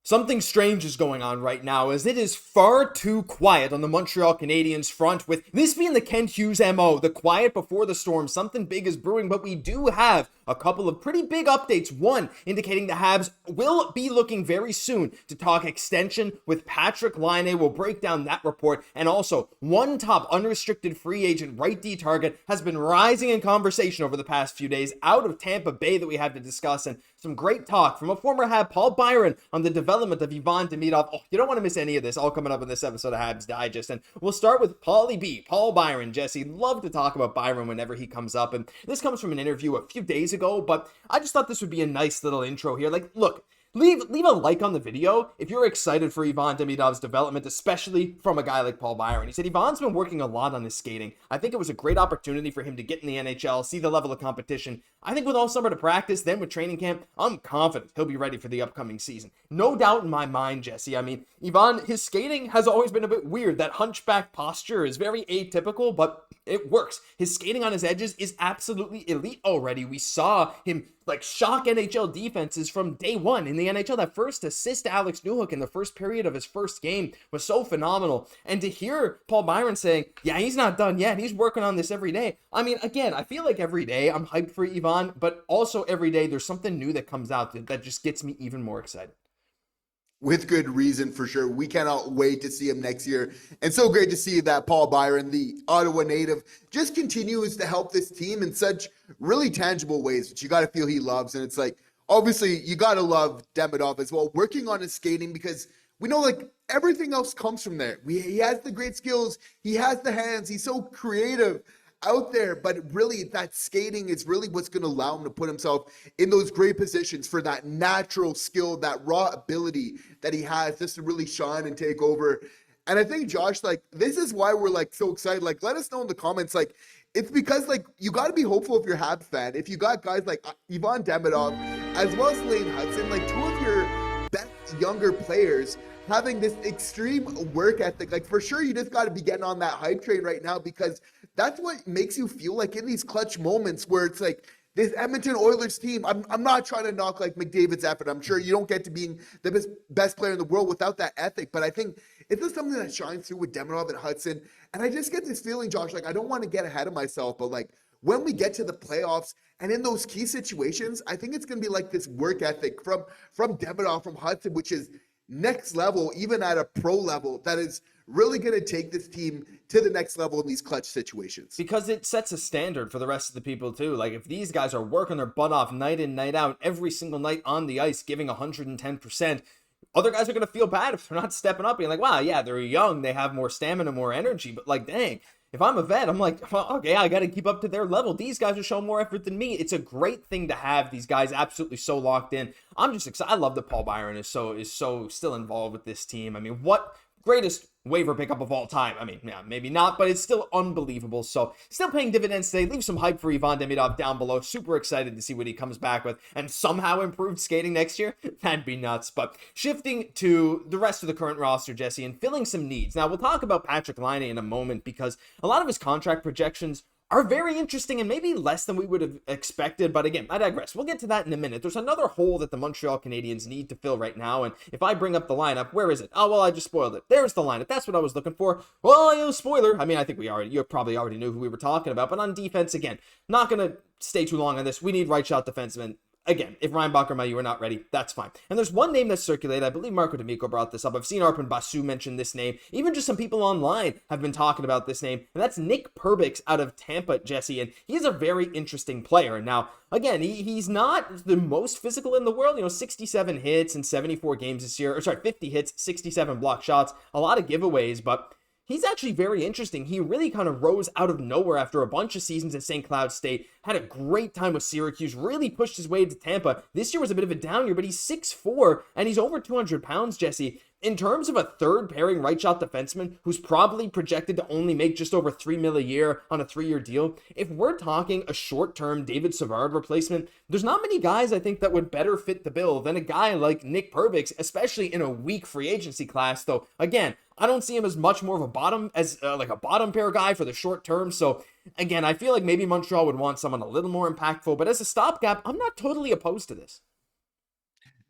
Something strange is going on right now, as it is far too quiet on the Montreal Canadiens front, with this being the Kent Hughes MO, the quiet before the storm. Something big is brewing, but we do have a couple of pretty big updates. One, indicating the Habs will be looking very soon to talk extension with Patrik Laine. We'll break down that report. And also, one top unrestricted free agent right D target has been rising in conversation over the past few days out of Tampa Bay that we have to discuss, and some great talk from a former Hab, Paul Byron, on the development of Ivan Demidov. Oh, you don't want to miss any of this, all coming up in this episode of Habs Digest. And we'll start with Paulie B, Paul Byron. Jesse, love to talk about Byron whenever he comes up. And this comes from an interview a few days ago, but I just thought this would be a nice little intro here. Like, look, Leave a like on the video if you're excited for Ivan Demidov's development, especially from a guy like Paul Byron. He said Ivan's been working a lot on his skating. I think it was a great opportunity for him to get in the NHL, see the level of competition. I think with all summer to practice, then with training camp, I'm confident he'll be ready for the upcoming season. No doubt in my mind, Jesse. I mean, Ivan, his skating has always been a bit weird. That hunchback posture is very atypical, but it works. His skating on his edges is absolutely elite already. We saw him shock NHL defenses from day one in the NHL. That first assist to Alex Newhook in the first period of his first game was so phenomenal. And to hear Paul Byron saying, yeah, he's not done yet, he's working on this every day. I mean, again, I feel like every day I'm hyped for Ivan, but also every day there's something new that comes out that just gets me even more excited. With good reason, for sure. We cannot wait to see him next year. And so great to see that Paul Byron, the Ottawa native, just continues to help this team in such really tangible ways, which you got to feel he loves. And it's like, obviously, you got to love Demidov as well, working on his skating, because we know everything else comes from there. He has the great skills. He has the hands. He's so creative out there, but really that skating is really what's going to allow him to put himself in those great positions for that natural skill, that raw ability that he has just to really shine and take over. And I think, Josh, this is why we're so excited. Let us know in the comments. It's because you got to be hopeful if you're a Habs fan. If you got guys like Ivan Demidov as well as Lane Hutson, two of your best younger players having this extreme work ethic, for sure you just got to be getting on that hype train right now, because that's what makes you feel in these clutch moments where it's this Edmonton Oilers team. I'm not trying to knock McDavid's effort. I'm sure you don't get to being the best player in the world without that ethic, but I think it's just something that shines through with Demidov and Hutson. And I just get this feeling, Josh, I don't want to get ahead of myself, but when we get to the playoffs and in those key situations, I think it's going to be this work ethic from Demidov, from Hutson, which is next level, even at a pro level, that is really going to take this team to the next level in these clutch situations. Because it sets a standard for the rest of the people too. If these guys are working their butt off night in, night out, every single night on the ice, giving 110%, other guys are going to feel bad if they're not stepping up, being wow, yeah, they're young, they have more stamina, more energy, but dang, if I'm a vet, I'm well, okay, I got to keep up to their level. These guys are showing more effort than me. It's a great thing to have these guys absolutely so locked in. I'm just excited. I love that Paul Byron is so still involved with this team. I mean, what greatest waiver pickup of all time? I mean, yeah, maybe not, but it's still unbelievable. So still paying dividends today. Leave some hype for Ivan Demidov down below. Super excited to see what he comes back with, and somehow improved skating next year. That'd be nuts. But shifting to the rest of the current roster, Jesse, and filling some needs. Now we'll talk about Patrik Laine in a moment, because a lot of his contract projections are very interesting and maybe less than we would have expected. But again, I digress. We'll get to that in a minute. There's another hole that the Montreal Canadiens need to fill right now. And if I bring up the lineup, where is it? Oh, well, I just spoiled it. There's the lineup. That's what I was looking for. Well, spoiler. I mean, I think you probably already knew who we were talking about. But on defense, again, not going to stay too long on this. We need right shot defensemen. Again, if Ryan Bacher and you are not ready, that's fine. And there's one name that's circulated. I believe Marco D'Amico brought this up. I've seen Arpen Basu mention this name. Even just some people online have been talking about this name. And that's Nick Perbix out of Tampa, Jesse. And he's a very interesting player. Now, again, he's not the most physical in the world. 67 hits in 74 games this year. 50 hits, 67 block shots. A lot of giveaways, but he's actually very interesting. He really kind of rose out of nowhere after a bunch of seasons at St. Cloud State, had a great time with Syracuse, really pushed his way to Tampa. This year was a bit of a down year, but he's 6'4", and he's over 200 pounds, Jesse. In terms of a third pairing right shot defenseman who's probably projected to only make just over $3 million a year on a 3-year deal, if we're talking a short-term David Savard replacement, there's not many guys I think that would better fit the bill than a guy like Nick Perbix, especially in a weak free agency class. Though, again, I don't see him as much more of a bottom pair guy for the short term. So again, I feel like maybe Montreal would want someone a little more impactful, but as a stopgap, I'm not totally opposed to this.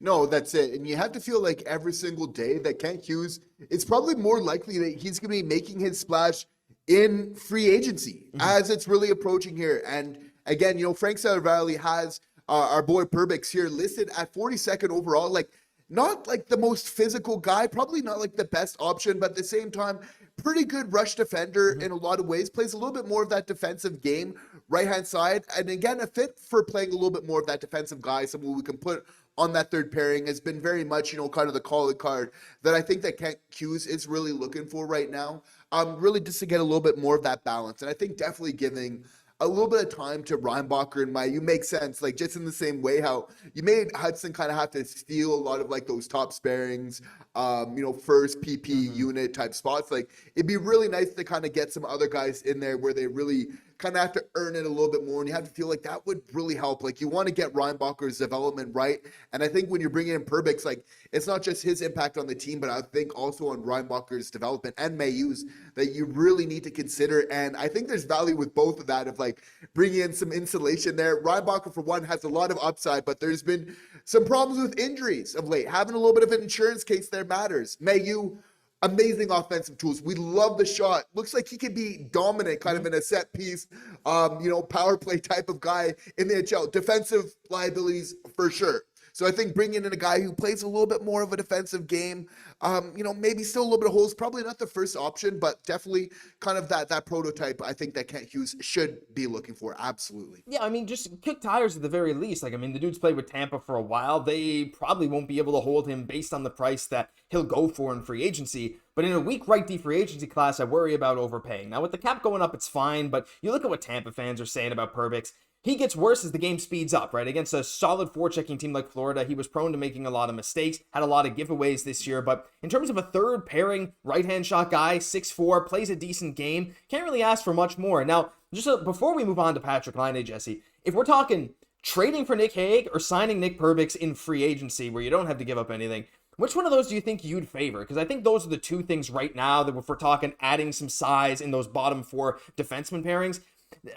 No, that's it. And you have to feel like every single day that Kent Hughes, it's probably more likely that he's going to be making his splash in free agency as it's really approaching here. And again, Frank Saravalli has our boy Perbix here listed at 42nd overall. Like, not like the most physical guy, probably not like the best option, but at the same time, pretty good rush defender in a lot of ways. Plays a little bit more of that defensive game, right hand side. And again, a fit for playing a little bit more of that defensive guy, someone we can put on that third pairing has been very much, kind of the calling card that I think that Kent Hughes is really looking for right now. Really just to get a little bit more of that balance. And I think definitely giving a little bit of time to Reinbacher and Mailloux makes sense. Like, just in the same way how you made Hutson kind of have to steal a lot of like those top sparings, first PP unit type spots. Like, it'd be really nice to kind of get some other guys in there where they really kind of have to earn it a little bit more, and you have to feel like that would really help. Like, you want to get Reinbacher's development right, and I think when you're bringing in Perbix, like, it's not just his impact on the team, but I think also on Reinbacher's development and Mailloux's that you really need to consider. And I think there's value with both of that, of like bringing in some insulation there. Reinbacher, for one, has a lot of upside, but there's been some problems with injuries of late. Having a little bit of an insurance case there matters. Mailloux, amazing offensive tools. We love the shot. Looks like he could be dominant kind of in a set piece, power play type of guy in the NHL. Defensive liabilities for sure. So I think bringing in a guy who plays a little bit more of a defensive game, maybe still a little bit of holes, probably not the first option, but definitely kind of that prototype I think that Kent Hughes should be looking for. Absolutely. Yeah, I mean, just kick tires at the very least. Like, I mean, the dude's played with Tampa for a while. They probably won't be able to hold him based on the price that he'll go for in free agency. But in a weak right D free agency class, I worry about overpaying. Now, with the cap going up, it's fine, but you look at what Tampa fans are saying about Perbix. He gets worse as the game speeds up, right? Against a solid forechecking team like Florida, he was prone to making a lot of mistakes, had a lot of giveaways this year, but in terms of a third pairing right-hand shot guy, 6'4", plays a decent game, can't really ask for much more. Now, before we move on to Patrik Laine, Jesse, if we're talking trading for Nick Hague or signing Nick Perbix in free agency where you don't have to give up anything, which one of those do you think you'd favor? Because I think those are the two things right now that if we're talking adding some size in those bottom four defenseman pairings.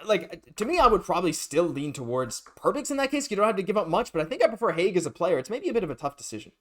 Like, to me, I would probably still lean towards Perbix in that case. You don't have to give up much, but I think I prefer Hague as a player. It's maybe a bit of a tough decision.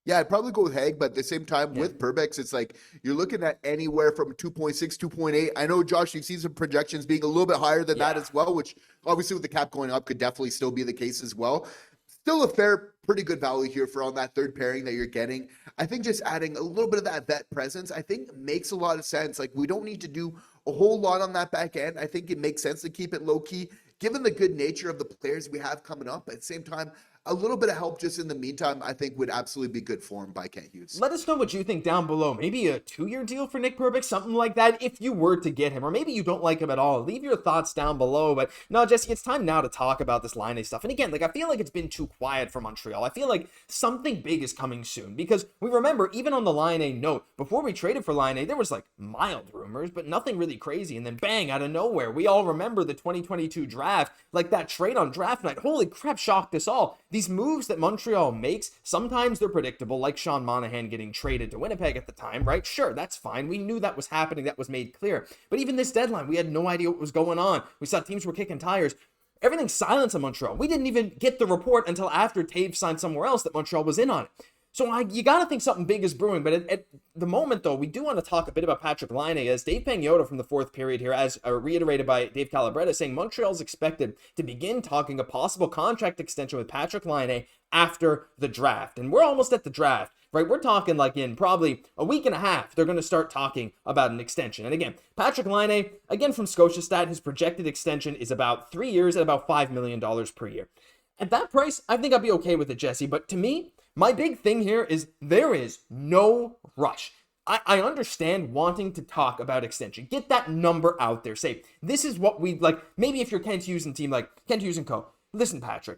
Yeah, I'd probably go with Hague, but at the same time, with Perbix, it's like you're looking at anywhere from 2.6, 2.8. I know, Josh, you've seen some projections being a little bit higher than that as well, which obviously with the cap going up could definitely still be the case as well. Still a pretty good value here for on that third pairing that you're getting. I think just adding a little bit of that vet presence, I think makes a lot of sense. Like, we don't need to do a whole lot on that back end. I think it makes sense to keep it low key, given the good nature of the players we have coming up. At the same time, a little bit of help just in the meantime, I think would absolutely be good for him by Kent Hughes. Let us know what you think down below. Maybe a 2-year deal for Nick Perbix, something like that, if you were to get him. Or maybe you don't like him at all. Leave your thoughts down below. But no, Jesse, it's time now to talk about this Laine stuff. And again, like, I feel like it's been too quiet for Montreal. I feel like something big is coming soon. Because we remember, even on the Laine note, before we traded for Laine, there was like mild rumors, but nothing really crazy. And then bang, out of nowhere, we all remember the 2022 draft, like that trade on draft night. Holy crap, shocked us all. These moves that Montreal makes, sometimes they're predictable, like Sean Monahan getting traded to Winnipeg at the time, right? Sure, that's fine. We knew that was happening. That was made clear. But even this deadline, we had no idea what was going on. We saw teams were kicking tires. Everything's silence in Montreal. We didn't even get the report until after Taves signed somewhere else that Montreal was in on it. So you got to think something big is brewing. But at the moment, though, we do want to talk a bit about Patrik Laine, as Dave Pagnotta from the fourth period here, as reiterated by Dave Calabretta, saying Montreal's expected to begin talking a possible contract extension with Patrik Laine after the draft. And we're almost at the draft, right? We're talking like in probably a week and a half, they're going to start talking about an extension. And again, Patrik Laine, again from Scotiastat, his projected extension is about 3 years at about $5 million per year. At that price, I think I'd be okay with it, Jesse. But to me, my big thing here is there is no rush. I understand wanting to talk about extension. Get that number out there. Say, this is what we'd like. Maybe if you're Kent Hughes and team like Kent Hughes and co. Listen, Patrik,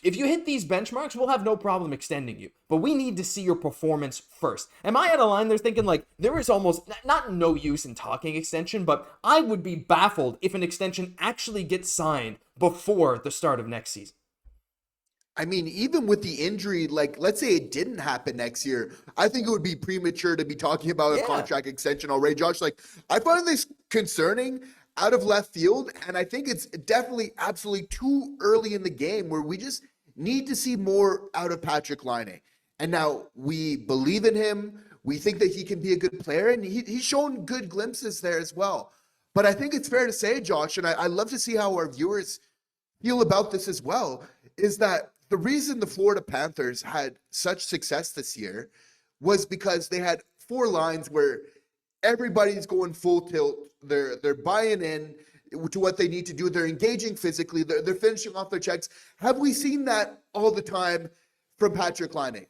if you hit these benchmarks, we'll have no problem extending you. But we need to see your performance first. Am I at a line there thinking like there is almost not no use in talking extension, but I would be baffled if an extension actually gets signed before the start of next season. I mean, even with the injury, like, let's say it didn't happen next year, I think it would be premature to be talking about a contract extension already. Josh, like, I find this concerning out of left field, and I think it's definitely absolutely too early in the game where we just need to see more out of Patrik Laine. And now we believe in him. We think that he can be a good player, and he's shown good glimpses there as well. But I think it's fair to say, Josh, and I love to see how our viewers feel about this as well, is that the reason the Florida Panthers had such success this year was because they had 4 lines where everybody's going full tilt. They're buying in to what they need to do. They're engaging physically. They're finishing off their checks. Have we seen that all the time from Patrik Laine?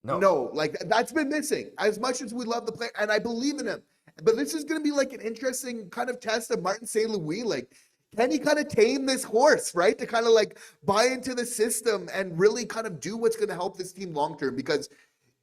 No, like that's been missing. As much as we love the player, and I believe in him, but this is going to be like an interesting kind of test of Martin St. Louis. Like, can he kind of tame this horse, right? To kind of like buy into the system and really kind of do what's going to help this team long term. Because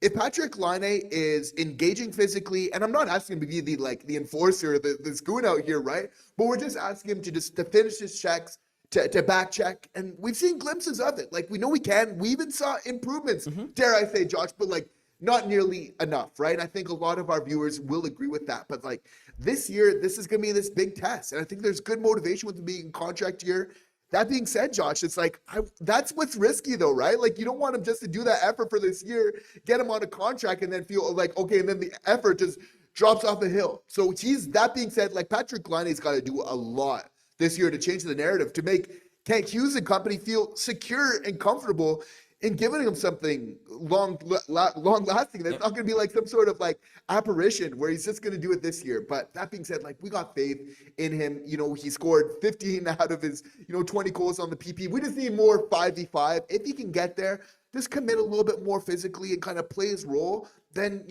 if Patrik Laine is engaging physically, and I'm not asking him to be the enforcer, the spoon out here, right? But we're just asking him to finish his checks, to back check, and we've seen glimpses of it. Like, we know we can. We even saw improvements, dare I say, Josh, but like not nearly enough, right? I think a lot of our viewers will agree with that. But like this year, this is going to be this big test, and I think there's good motivation with him being contract year. That being said, Josh, it's like that's what's risky though, right? Like, you don't want him just to do that effort for this year, get him on a contract, and then feel like, okay, and then the effort just drops off a hill. So that being said, like, Patrik Laine's got to do a lot this year to change the narrative, to make Hughes and company feel secure and comfortable in giving him something long lasting. That's not going to be like some sort of like apparition where he's just going to do it this year. But that being said, like, we got faith in him. You know, he scored 15 out of his, 20 goals on the PP. We just need more 5v5. If he can get there, just commit a little bit more physically and kind of play his role, then,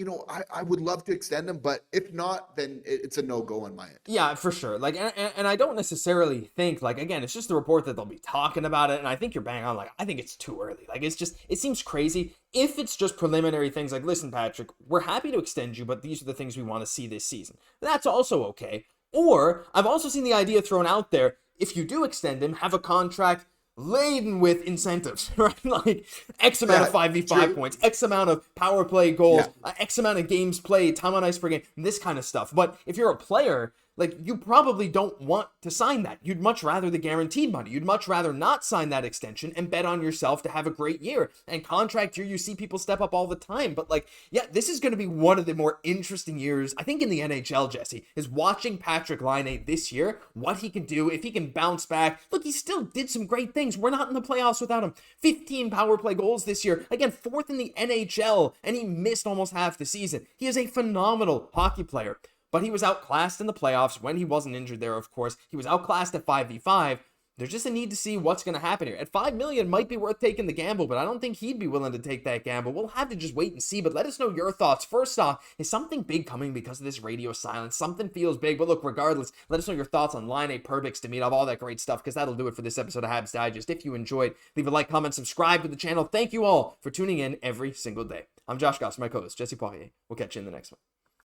I would love to extend him. But if not, then it's a no-go on my end. Yeah, for sure. Like, and I don't necessarily think, like, again, it's just a report that they'll be talking about it. And I think you're bang on. Like, I think it's too early. Like, it seems crazy. If it's just preliminary things like, listen, Patrik, we're happy to extend you, but these are the things we want to see this season. That's also okay. Or I've also seen the idea thrown out there, if you do extend him, have a contract laden with incentives, right? Like X amount of 5v5 points, X amount of power play goals, X amount of games played, time on ice per game, this kind of stuff. But if you're a player, like, you probably don't want to sign that. You'd much rather the guaranteed money. You'd much rather not sign that extension and bet on yourself to have a great year. And contract year, you see people step up all the time. But like, yeah, this is going to be one of the more interesting years, I think, in the NHL, Jesse, is watching Patrik Laine this year, what he can do, if he can bounce back. Look, he still did some great things. We're not in the playoffs without him. 15 power play goals this year. Again, 4th in the NHL, and he missed almost half the season. He is a phenomenal hockey player. But he was outclassed in the playoffs when he wasn't injured there, of course. He was outclassed at 5v5. There's just a need to see what's going to happen here. At $5 million, might be worth taking the gamble, but I don't think he'd be willing to take that gamble. We'll have to just wait and see, but let us know your thoughts. First off, is something big coming because of this radio silence? Something feels big, but look, regardless, let us know your thoughts on Laine, Perbix, Demidov, all that great stuff, because that'll do it for this episode of Habs Digest. If you enjoyed, leave a like, comment, subscribe to the channel. Thank you all for tuning in every single day. I'm Josh Gosse, my co-host, Jesse Poirier. We'll catch you in the next one.